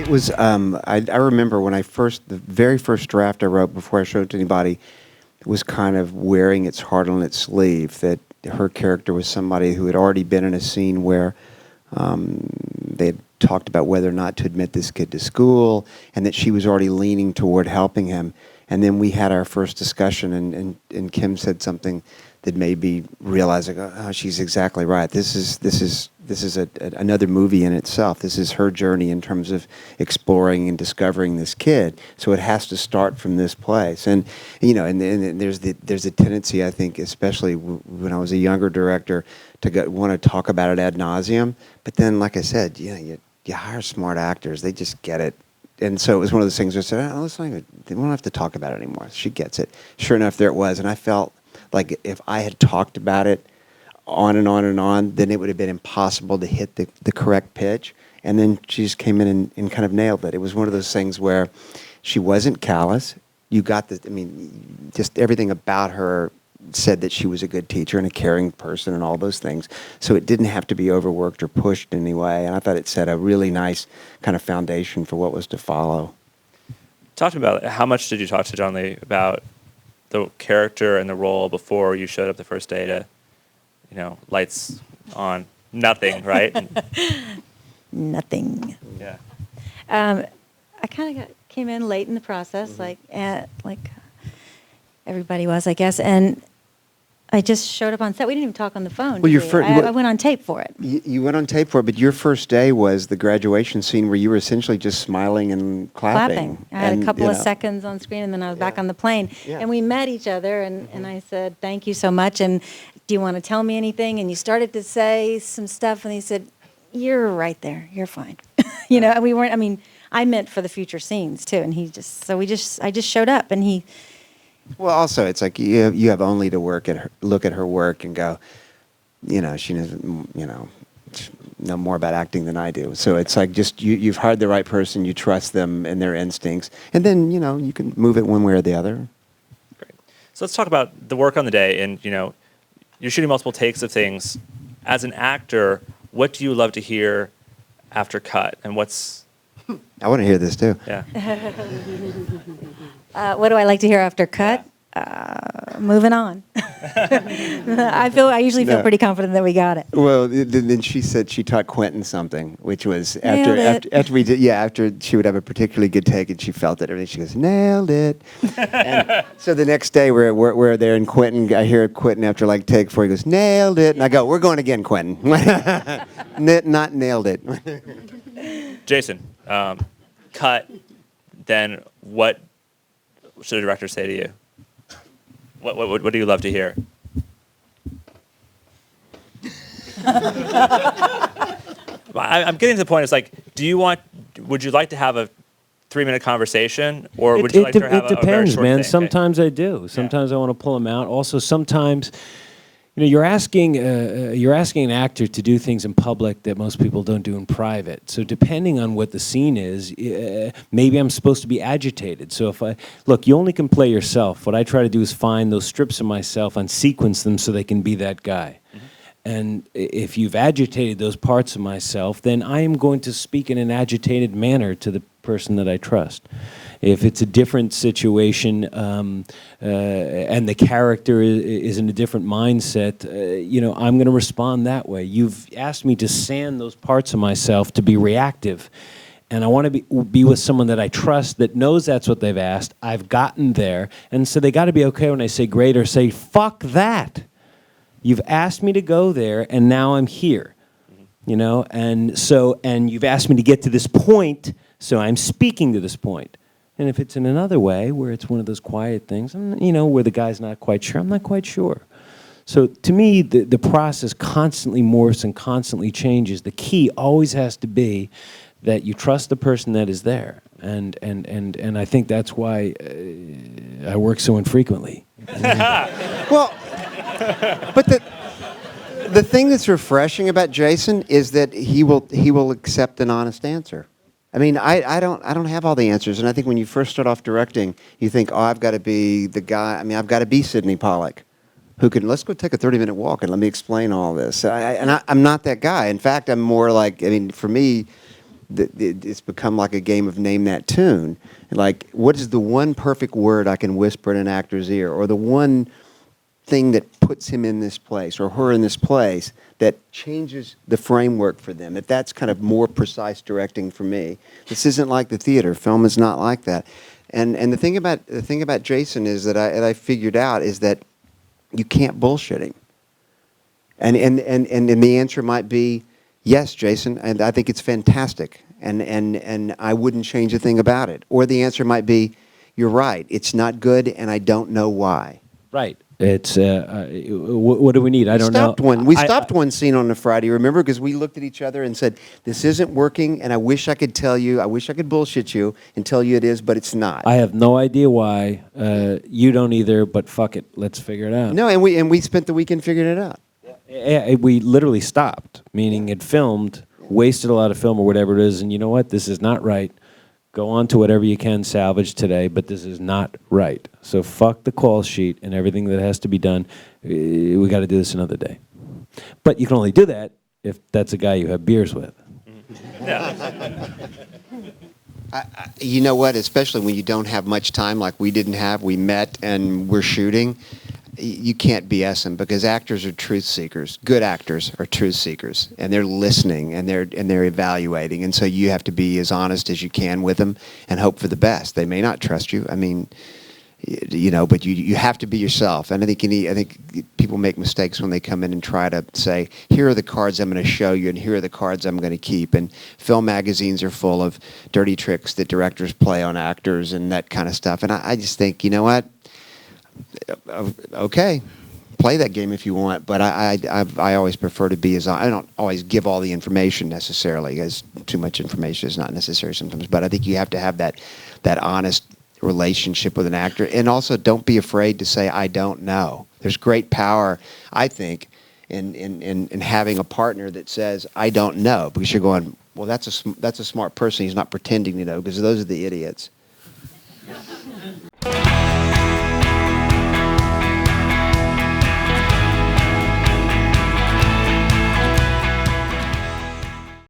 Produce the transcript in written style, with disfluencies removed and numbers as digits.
was, I remember when the very first draft I wrote before I showed it to anybody was kind of wearing its heart on its sleeve, that her character was somebody who had already been in a scene where they had talked about whether or not to admit this kid to school, and that she was already leaning toward helping him. And then we had our first discussion, and Kim said something that made me realize, like, oh, she's exactly right. This is another movie in itself. This is her journey in terms of exploring and discovering this kid. So it has to start from this place. And and there's a tendency, I think, especially when I was a younger director, to want to talk about it ad nauseum. But then, like I said, you hire smart actors; they just get it. And so it was one of those things where I said, oh, we don't have to talk about it anymore. She gets it. Sure enough, there it was. And I felt like if I had talked about it on and on and on, then it would have been impossible to hit the correct pitch. And then she just came in and kind of nailed it. It was one of those things where she wasn't callous. You got just everything about her said that she was a good teacher and a caring person and all those things. So it didn't have to be overworked or pushed in any way. And I thought it set a really nice kind of foundation for what was to follow. Talk to me about it. How much did you talk to John Lee about the character and the role before you showed up the first day to, lights on, nothing, right? Nothing. Yeah. I kind of came in late in the process, Mm-hmm. like everybody was, I guess, and I just showed up on set. We didn't even talk on the phone. Well, I went on tape for it. You went on tape for it, but your first day was the graduation scene where you were essentially just smiling and clapping. I had a couple of seconds on screen, and then I was back on the plane. Yeah. And we met each other, and I said, thank you so much, and do you want to tell me anything? And you started to say some stuff, and he said, you're right there. You're fine. And we weren't, I meant for the future scenes, too, and I just showed up, and he... Well, also, it's like you have only to look at her work and go, she doesn't, know more about acting than I do. So it's like just you've hired the right person, you trust them and their instincts, and then you can move it one way or the other. Great. So let's talk about the work on the day. And you're shooting multiple takes of things. As an actor, what do you love to hear after cut, and what's... I want to hear this too. Yeah. What do I like to hear after cut? Moving on. I usually feel pretty confident that we got it. Well, then she said she taught Quentin something, which was after we did, after she would have a particularly good take and she felt it, she goes, nailed it. And so the next day we're there, and Quentin, I hear Quentin after like take 4, he goes, nailed it. And I go, we're going again, Quentin. Not nailed it. Jason, cut, then what should a director say to you? What do you love to hear? I'm getting to the point. It's like, would you like to have a 3-minute conversation, or would you like to have it a very depends, short man. thing? Sometimes I do. Sometimes I want to pull them out. Also, sometimes, you're asking an actor to do things in public that most people don't do in private. So depending on what the scene is, maybe I'm supposed to be agitated. So you only can play yourself. What I try to do is find those strips of myself and sequence them so they can be that guy. Mm-hmm. And if you've agitated those parts of myself, then I am going to speak in an agitated manner to the person that I trust. If it's a different situation and the character is in a different mindset, I'm going to respond that way. You've asked me to sand those parts of myself to be reactive. And I want to be with someone that I trust, that knows that's what they've asked. I've gotten there. And so they got to be okay when I say great or say, fuck that. You've asked me to go there, and now I'm here. And you've asked me to get to this point, so I'm speaking to this point. And if it's in another way, where it's one of those quiet things, where the guy's not quite sure, I'm not quite sure. So to me, the process constantly morphs and constantly changes. The key always has to be that you trust the person that is there. And I think that's why I work so infrequently. Well, but the thing that's refreshing about Jason is that he will accept an honest answer. I don't have all the answers, and I think when you first start off directing, you think, I've got to be the guy. I've got to be Sidney Pollack, who can, let's go take a 30-minute walk and let me explain all this. I'm not that guy. In fact, I'm more like, for me, it's become like a game of name that tune. Like, what is the one perfect word I can whisper in an actor's ear, or the one thing that puts him in this place or her in this place that changes the framework for them? That's kind of more precise directing for me. This isn't like the theater. Film is not like that. And the thing about Jason is that I figured out is that you can't bullshit him. And the answer might be yes, Jason, and I think it's fantastic, and I wouldn't change a thing about it. Or the answer might be, you're right, it's not good, and I don't know why. Right. It's what do we need? I don't know. We stopped one scene on a Friday, remember? Because we looked at each other and said, this isn't working, and I wish I could tell you, I wish I could bullshit you and tell you it is, but it's not. I have no idea why. You don't either, but fuck it. Let's figure it out. No, and we spent the weekend figuring it out. We literally stopped, meaning it filmed, wasted a lot of film or whatever it is, and you know what? This is not right. Go on to whatever you can salvage today, but this is not right. So fuck the call sheet and everything that has to be done. We got to do this another day. But you can only do that if that's a guy you have beers with. You know what? Especially when you don't have much time, like we didn't have. We met and we're shooting. You can't BS them, because actors are truth seekers. Good actors are truth seekers, and they're listening and they're evaluating. And so you have to be as honest as you can with them and hope for the best. They may not trust you. I mean, you know, but you have to be yourself. And I think people make mistakes when they come in and try to say, here are the cards I'm going to show you, and here are the cards I'm going to keep. And film magazines are full of dirty tricks that directors play on actors and that kind of stuff. And I just think, you know what? Okay, play that game if you want, but I always prefer to be I don't always give all the information necessarily, because too much information is not necessary sometimes, but I think you have to have that honest relationship with an actor. And also, don't be afraid to say, I don't know. There's great power, I think, in having a partner that says, I don't know, because you're going, well, that's a smart person. He's not pretending to know, because those are the idiots.